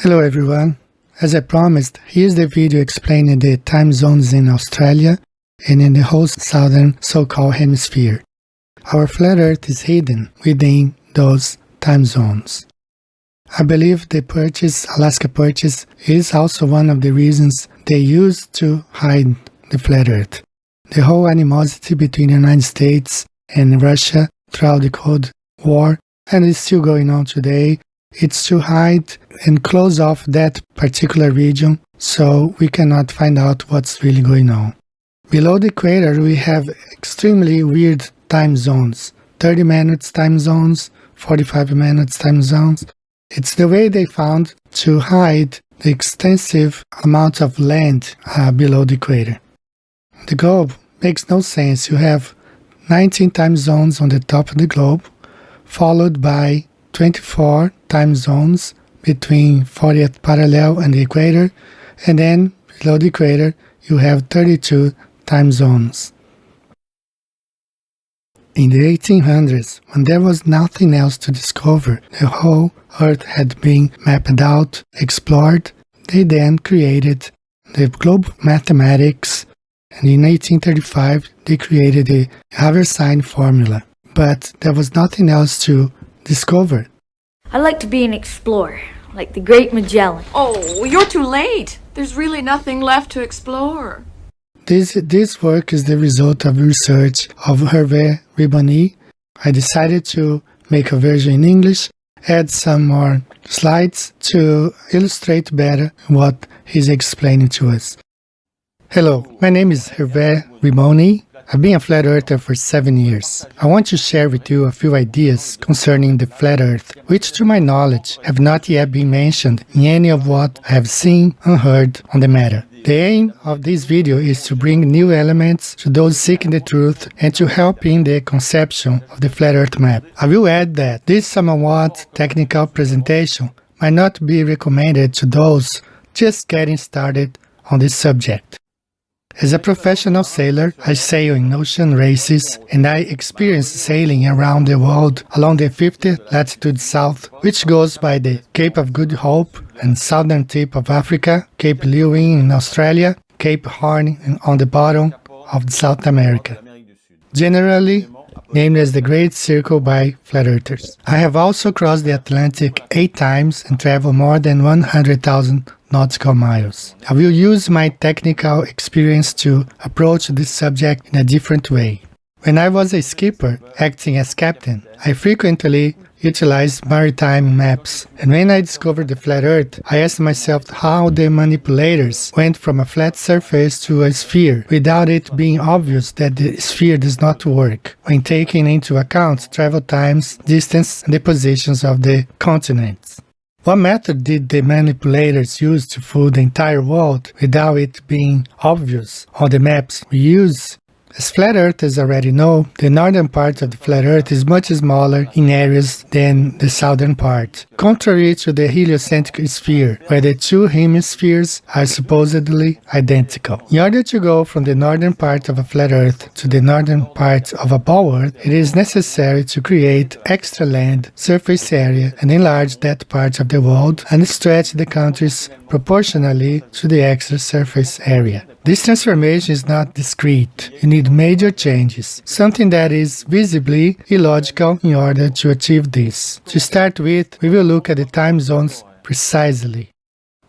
Hello everyone. As I promised, here's the video explaining the time zones in Australia and in the whole southern so-called hemisphere. Our flat Earth is hidden within those time zones. I believe the Alaska Purchase is also one of the reasons they used to hide the flat Earth. The whole animosity between the United States and Russia throughout the Cold War, and it's still going on today, it's to hide and close off that particular region so we cannot find out what's really going on. Below the equator we have extremely weird time zones, 30 minutes time zones, 45 minutes time zones. It's the way they found to hide the extensive amount of land below the equator. The globe makes no sense. You have 19 time zones on the top of the globe, followed by 24 time zones between 40th parallel and the equator, and then below the equator you have 32 time zones. In the 1800s, when there was nothing else to discover, the whole Earth had been mapped out, explored, they then created the globe mathematics, and in 1835 they created the Haversine formula. But there was nothing else to discover. I'd like to be an explorer, like the great Magellan. Oh, you're too late. There's really nothing left to explore. This work is the result of research of Hervé Ribony. I decided to make a version in English, add some more slides to illustrate better what he's explaining to us. Hello, my name is Hervé Ribony. I've been a flat earther for 7 years. I want to share with you a few ideas concerning the flat earth, which to my knowledge have not yet been mentioned in any of what I have seen and heard on the matter. The aim of this video is to bring new elements to those seeking the truth and to help in the conception of the flat earth map. I will add that this somewhat technical presentation might not be recommended to those just getting started on this subject. As a professional sailor, I sail in ocean races, and I experience sailing around the world along the 50th latitude south, which goes by the Cape of Good Hope and southern tip of Africa, Cape Leeuwin in Australia, Cape Horn on the bottom of South America, generally named as the Great Circle by flat earthers. I have also crossed the Atlantic 8 times and traveled more than 100,000 nautical miles. I will use my technical experience to approach this subject in a different way. When I was a skipper acting as captain, I frequently utilized maritime maps, and when I discovered the flat earth, I asked myself how the manipulators went from a flat surface to a sphere without it being obvious that the sphere does not work, when taking into account travel times, distance, and the positions of the continents. What method did the manipulators use to fool the entire world without it being obvious on the maps we use? As flat earthers already know, the northern part of the flat earth is much smaller in areas than the southern part, contrary to the heliocentric sphere, where the two hemispheres are supposedly identical. In order to go from the northern part of a flat earth to the northern part of a ball earth, it is necessary to create extra land surface area and enlarge that part of the world and stretch the countries proportionally to the extra surface area. This transformation is not discrete. You need major changes, something that is visibly illogical in order to achieve this. To start with, we will look at the time zones precisely.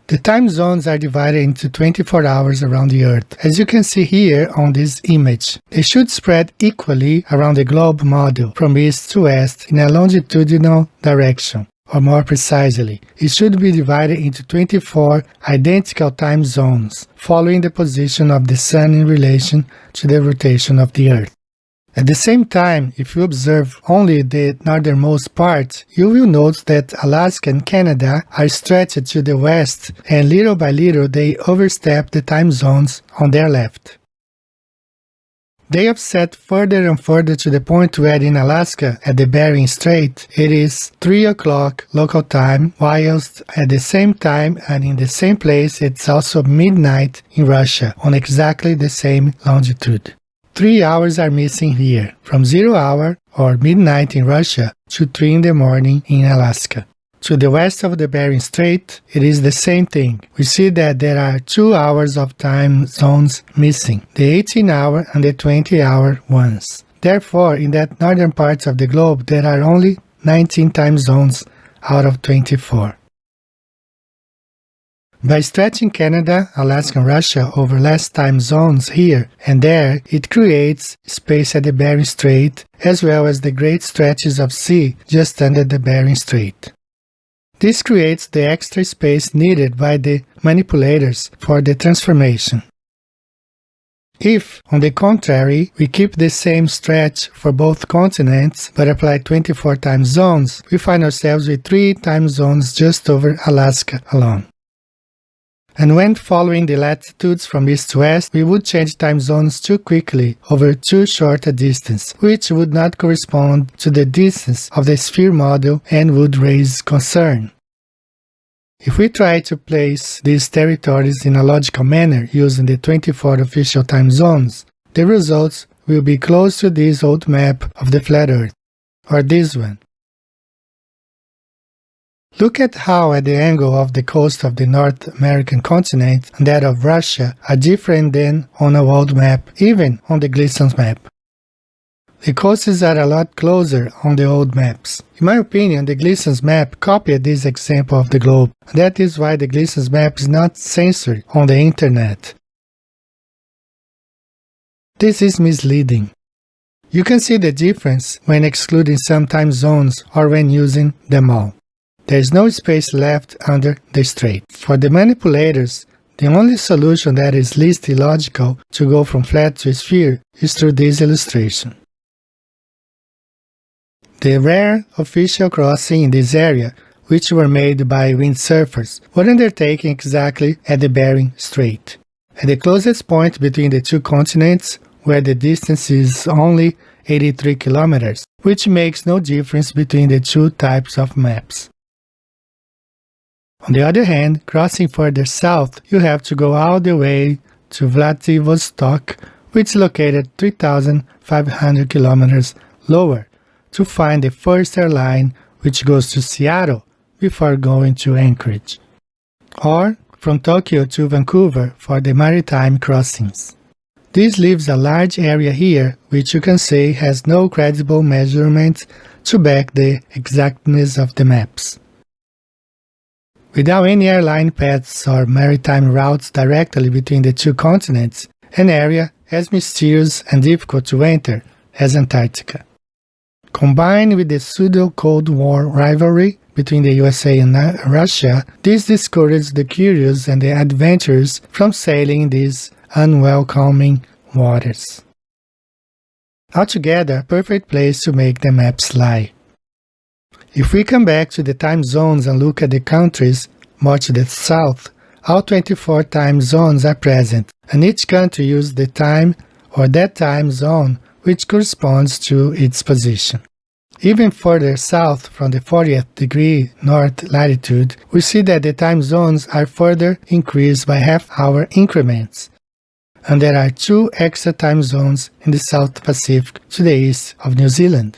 The time zones are divided into 24 hours around the Earth. As you can see here on this image, they should spread equally around the globe model from east to west in a longitudinal direction. Or more precisely, it should be divided into 24 identical time zones, following the position of the Sun in relation to the rotation of the Earth. At the same time, if you observe only the northernmost part, you will note that Alaska and Canada are stretched to the west, and little by little they overstep the time zones on their left. They offset further and further to the point where in Alaska, at the Bering Strait, it is 3 o'clock local time, whilst at the same time and in the same place it's also midnight in Russia, on exactly the same longitude. 3 hours are missing here, from 0 hour or midnight in Russia to 3 in the morning in Alaska. To the west of the Bering Strait, it is the same thing. We see that there are 2 hours of time zones missing, the 18-hour and the 20-hour ones. Therefore, in that northern parts of the globe, there are only 19 time zones out of 24. By stretching Canada, Alaska and Russia over less time zones here and there, it creates space at the Bering Strait as well as the great stretches of sea just under the Bering Strait. This creates the extra space needed by the manipulators for the transformation. If, on the contrary, we keep the same stretch for both continents but apply 24 time zones, we find ourselves with 3 time zones just over Alaska alone. And when following the latitudes from east to west, we would change time zones too quickly over too short a distance, which would not correspond to the distance of the sphere model and would raise concern. If we try to place these territories in a logical manner using the 24 official time zones, the results will be close to this old map of the flat Earth, or this one. Look at how at the angle of the coast of the North American continent and that of Russia are different than on a old map, even on the Gleason's map. The coasts are a lot closer on the old maps. In my opinion, the Gleason's map copied this example of the globe. That is why the Gleason's map is not censored on the internet. This is misleading. You can see the difference when excluding some time zones or when using them all. There is no space left under the strait. For the manipulators, the only solution that is least illogical to go from flat to sphere is through this illustration. The rare official crossing in this area, which were made by windsurfers, were undertaken exactly at the Bering Strait, at the closest point between the two continents, where the distance is only 83 kilometers, which makes no difference between the two types of maps. On the other hand, crossing further south, you have to go all the way to Vladivostok, which is located 3,500 kilometers lower, to find the first airline which goes to Seattle before going to Anchorage, or from Tokyo to Vancouver for the maritime crossings. This leaves a large area here which you can say has no credible measurements to back the exactness of the maps. Without any airline paths or maritime routes directly between the two continents, an area as mysterious and difficult to enter as Antarctica. Combined with the pseudo-Cold War rivalry between the USA and Russia, this discourages the curious and the adventurous from sailing these unwelcoming waters. Altogether, a perfect place to make the maps lie. If we come back to the time zones and look at the countries more to the south, all 24 time zones are present, and each country uses the time or that time zone which corresponds to its position. Even further south from the 40th degree north latitude, we see that the time zones are further increased by half-hour increments, and there are 2 extra time zones in the South Pacific to the east of New Zealand.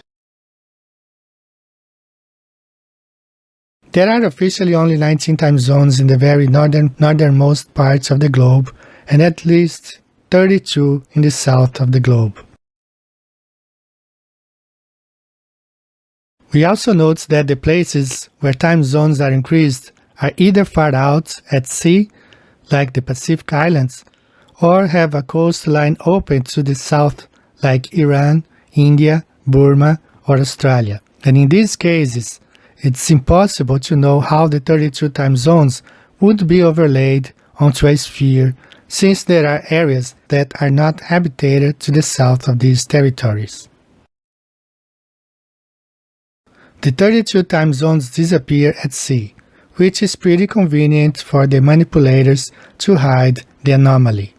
There are officially only 19 time zones in the very northernmost parts of the globe, and at least 32 in the south of the globe. We also note that the places where time zones are increased are either far out at sea, like the Pacific Islands, or have a coastline open to the south, like Iran, India, Burma, or Australia. And in these cases, it's impossible to know how the 32 time zones would be overlaid onto a sphere, since there are areas that are not habitated to the south of these territories. The 32 time zones disappear at sea, which is pretty convenient for the manipulators to hide the anomaly.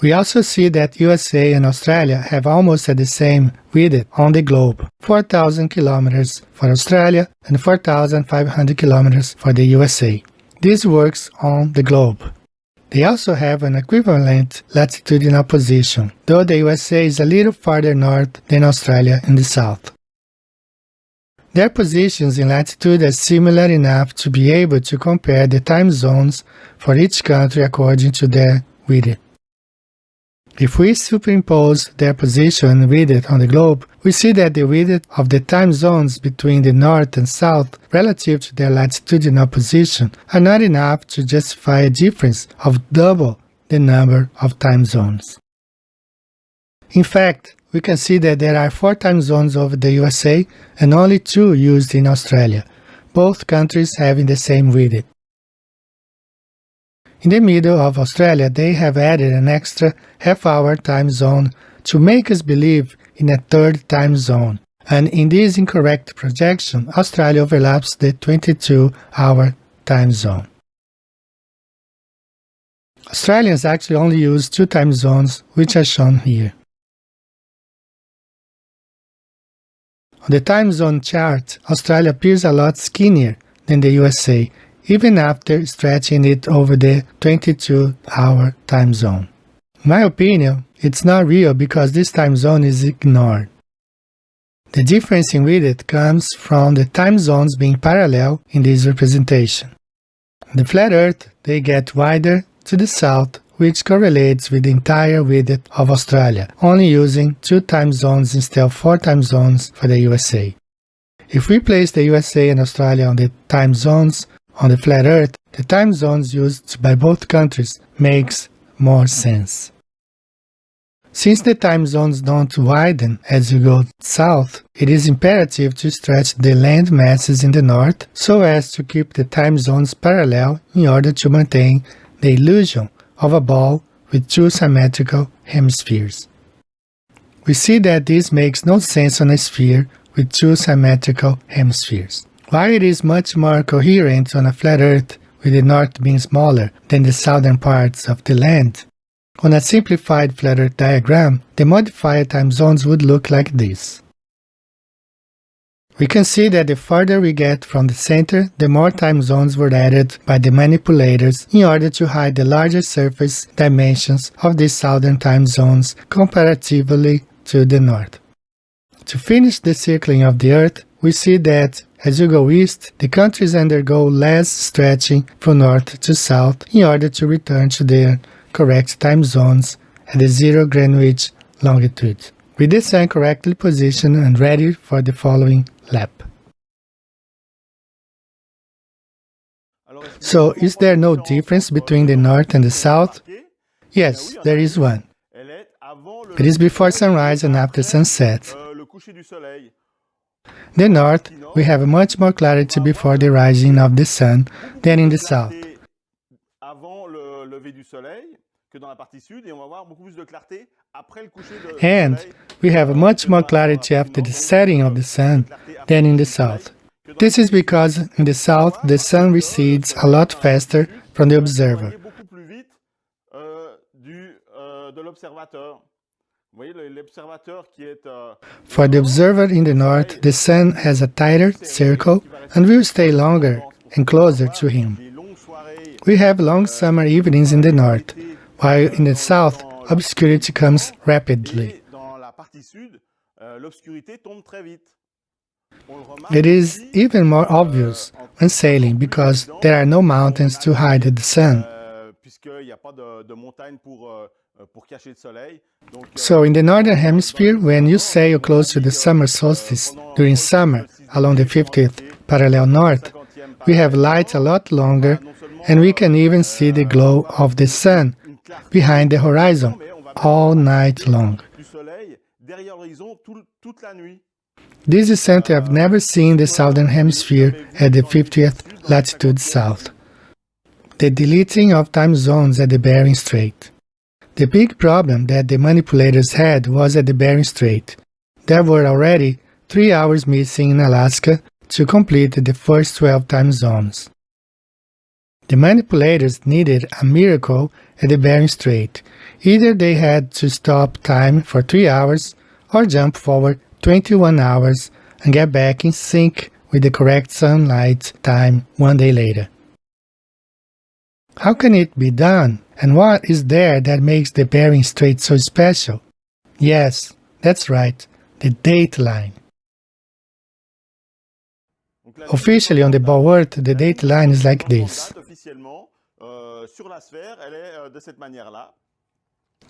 We also see that USA and Australia have almost at the same width on the globe, 4,000 kilometers for Australia and 4,500 kilometers for the USA. This works on the globe. They also have an equivalent latitudinal position, though the USA is a little farther north than Australia in the south. Their positions in latitude are similar enough to be able to compare the time zones for each country according to their width. If we superimpose their position and width on the globe, we see that the width of the time zones between the north and south relative to their latitudinal position are not enough to justify a difference of double the number of time zones. In fact, we can see that there are 4 time zones over the USA and only 2 used in Australia, both countries having the same width. In the middle of Australia, they have added an extra half-hour time zone to make us believe in a third time zone, and in this incorrect projection, Australia overlaps the 22-hour time zone. Australians actually only use 2 time zones, which are shown here. On the time zone chart, Australia appears a lot skinnier than the USA, even after stretching it over the 22-hour time zone. In my opinion, it's not real because this time zone is ignored. The difference in width comes from the time zones being parallel in this representation. On the flat Earth, they get wider to the south, which correlates with the entire width of Australia, only using 2 time zones instead of 4 time zones for the USA. If we place the USA and Australia on the time zones on the flat Earth, the time zones used by both countries makes more sense. Since the time zones don't widen as you go south, it is imperative to stretch the land masses in the north so as to keep the time zones parallel in order to maintain the illusion of a ball with 2 symmetrical hemispheres. We see that this makes no sense on a sphere with 2 symmetrical hemispheres. While it is much more coherent on a flat Earth with the north being smaller than the southern parts of the land, on a simplified flat Earth diagram, the modified time zones would look like this. We can see that the further we get from the center, the more time zones were added by the manipulators in order to hide the larger surface dimensions of these southern time zones comparatively to the north. To finish the circling of the Earth, we see that as you go east, the countries undergo less stretching from north to south in order to return to their correct time zones at the 0 Greenwich longitude, with the sun correctly positioned and ready for the following lap. So, is there no difference between the north and the south? Yes, there is one. It is before sunrise and after sunset. The north, we have much more clarity before the rising of the sun than in the south. And we have much more clarity after the setting of the sun than in the south. This is because in the south, the sun recedes a lot faster from the observer. For the observer in the north, the sun has a tighter circle and will stay longer and closer to him. We have long summer evenings in the north, while in the south, obscurity comes rapidly. It is even more obvious when sailing because there are no mountains to hide the sun. So in the northern hemisphere, when you sail close to the summer solstice during summer along the 50th parallel north, we have light a lot longer and we can even see the glow of the sun behind the horizon all night long. This is something I've never seen in the southern hemisphere at the 50th latitude south. The deleting of time zones at the Bering Strait. The big problem that the manipulators had was at the Bering Strait. There were already 3 hours missing in Alaska to complete the first 12 time zones. The manipulators needed a miracle at the Bering Strait. Either they had to stop time for 3 hours or jump forward 21 hours and get back in sync with the correct sunlight time 1 day later. How can it be done? And what is there that makes the Bering Strait so special? Yes, that's right, the Dateline. Officially on the ball earth, the date line is like this.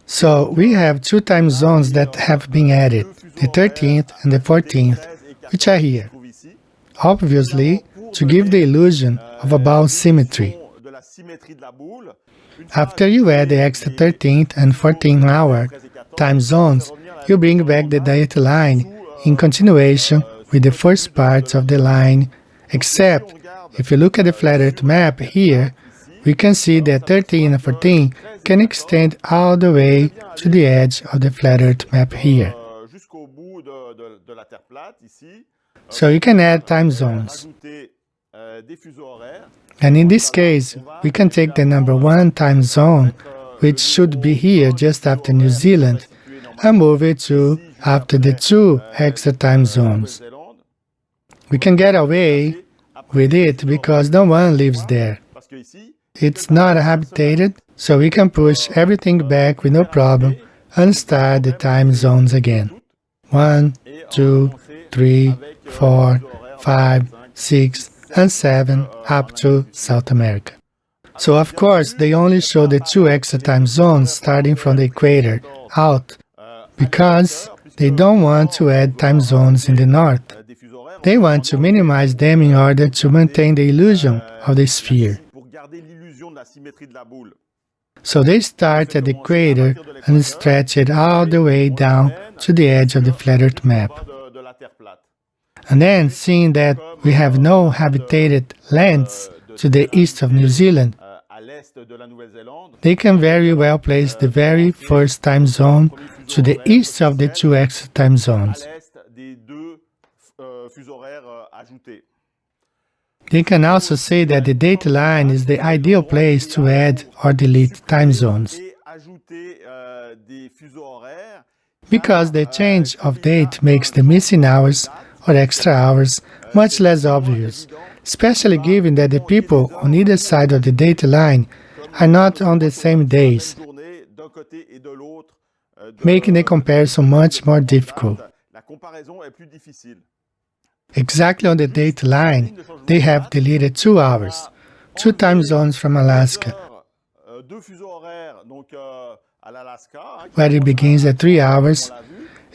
So we have two time zones that have been added, the 13th and the 14th, which are here. Obviously, to give the illusion of a ball symmetry. After you add the extra 13th and 14th hour time zones, you bring back the date line in continuation with the first parts of the line, except if you look at the flat earth map here, we can see that 13 and 14 can extend all the way to the edge of the flat earth map here. So you can add time zones. And in this case, we can take the number 1 time zone, which should be here just after New Zealand, and move it to after the 2 extra time zones. We can get away with it because no one lives there. It's not habitated, so we can push everything back with no problem and start the time zones again. 1, 2, 3, 4, 5, 6, and 7 up to South America. So of course they only show the 2 extra time zones starting from the equator out, because they don't want to add time zones in the north. They want to minimize them in order to maintain the illusion of the sphere. So they start at the equator and stretch it all the way down to the edge of the flat earth map. And then, seeing that we have no habitated lands to the east of New Zealand, they can very well place the very first time zone to the east of the 2 extra time zones. They can also say that the date line is the ideal place to add or delete time zones, because the change of date makes the missing hours or extra hours much less obvious, especially given that the people on either side of the date line are not on the same days, making the comparison much more difficult. Exactly on the date line, they have deleted 2 hours, 2 time zones from Alaska, where it begins at 3 hours,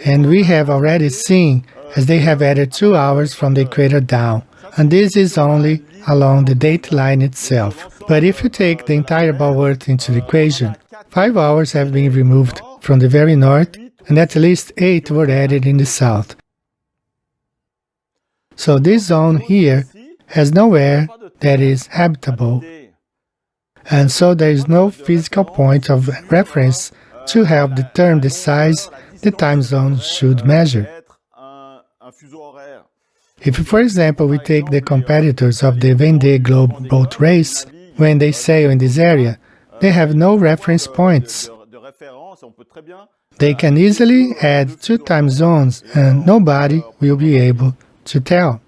and we have already seen as they have added 2 hours from the equator down, and this is only along the date line itself. But if you take the entire ball earth into the equation, 5 hours have been removed from the very north, and at least 8 were added in the south. So this zone here has nowhere that is habitable, and so there is no physical point of reference to help determine the size the time zone should measure. If, for example, we take the competitors of the Vendée Globe boat race, when they sail in this area, they have no reference points. They can easily add 2 time zones and nobody will be able to tell.